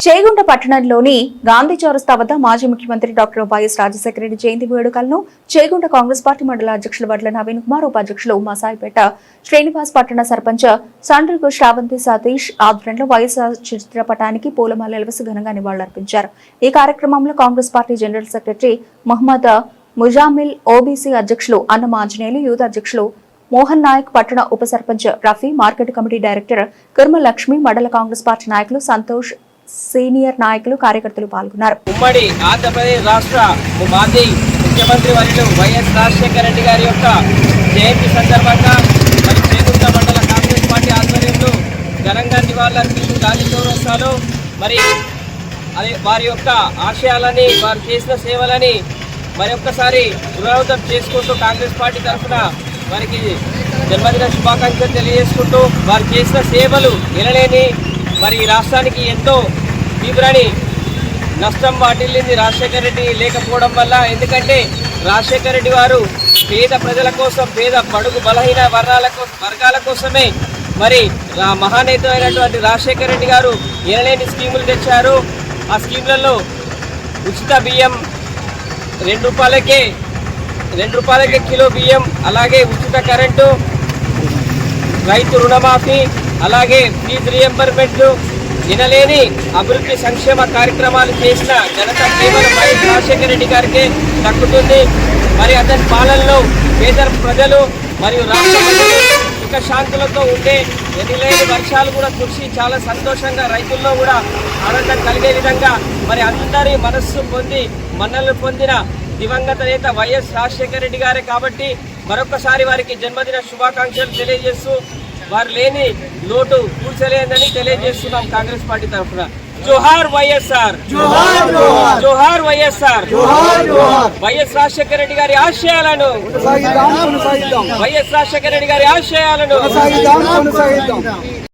చేగుంట పట్టణంలోని గాంధీ చౌరస్తా వద్ద మాజీ ముఖ్యమంత్రి డాక్టర్ వైఎస్ రాజశేఖర రెడ్డి జయంతి వేడుకలను చేగుంట కాంగ్రెస్ పార్టీ మండల అధ్యక్షులు వడ్ల నవీన్ కుమార్, ఉపాధ్యక్షులు మసాయిపేట శ్రీనివాస్, పట్టణ సర్పంచ్ సండ్రుగు శ్రావంతి సతీష్ ఆధ్వర్యంలో వైఎస్ఆర్ చిత్రపటానికి పూలమాలలు వేసి ఘనంగా నివాళులర్పించారు. ఈ కార్యక్రమంలో Congress party general secretary Mohammed Mujamil, OBC అధ్యక్షులు అన్నం ఆంజనేయులు, యూత్ అధ్యక్షులు మోహన్ నాయక్, పట్టణ ఉప sarpanch Rafi, market committee director Kurma Lakshmi, మండల కాంగ్రెస్ పార్టీ నాయకులు సంతోష్, సీనియర్ నాయకులు, కార్యకర్తలు పాల్గొన్నారు. ఉమ్మడి ఆంధ్రప్రదేశ్ రాష్ట్ర మాజీ ముఖ్యమంత్రి వర్యులు వైఎస్ రాజశేఖర రెడ్డి గారి యొక్క జయంతి సందర్భంగా మరి చేగుంట మండల కాంగ్రెస్ పార్టీ ఆధ్వర్యంలో ఘనంగా నివాళులర్పించి గాంధీ చౌరస్తాలో మరి వారి యొక్క ఆశయాలని, వారు చేసిన సేవలని మరొక్కసారి పునరావృతం చేసుకుంటూ కాంగ్రెస్ పార్టీ తరఫున వారికి జన్మదిన శుభాకాంక్షలు తెలియజేసుకుంటూ వారు చేసిన సేవలు ఎనలేని మరి రాష్ట్రానికి ఎంతో తీవ్రని నష్టం వాటిల్లింది రాజశేఖర రెడ్డి లేకపోవడం వల్ల. ఎందుకంటే రాజశేఖర రెడ్డి వారు పేద ప్రజల కోసం, పేద బడుగు బలహీన వర్గాల కోసమే మరి మహానేత అయినటువంటి రాజశేఖర రెడ్డి గారు ఎనలేని స్కీములు తెచ్చారు. ఆ స్కీములలో ఉచిత బియ్యం 2 రూపాయలకే కిలో బియ్యం, అలాగే ఉచిత కరెంటు, రైతు రుణమాఫీ, అలాగే ఫీజు రియంబర్మెంట్లు, వినలేని అభివృద్ధి సంక్షేమ కార్యక్రమాలు చేసిన ఘనత కేవలం వైఎస్ రాజశేఖర రెడ్డి గారికే దక్కుతుంది. మరి అతని పాలనలో పేద ప్రజలు మరియు రాష్ట్ర ప్రజలు సుఖ శాంతులతో ఉండే, ఎనిలేని వర్షాలు కూడా కురిసి చాలా సంతోషంగా రైతుల్లో కూడా ఆనందం కలిగే విధంగా మరి అందరి మనస్సు పొంది మన్నలు పొందిన దివంగత నేత వైఎస్ రాజశేఖర రెడ్డి గారే. కాబట్టి మరొకసారి వారికి జన్మదిన శుభాకాంక్షలు తెలియజేస్తూ వారు లేని లోటు కూర్చలేదని తెలియజేస్తున్నాం కాంగ్రెస్ పార్టీ తరఫున. జోహార్ వైఎస్ఆర్, జోహార్ వైఎస్ఆర్. వైఎస్ రాజశేఖర రెడ్డి గారి ఆశయాలను, వైఎస్ రాజశేఖర రెడ్డి గారి ఆశయాలను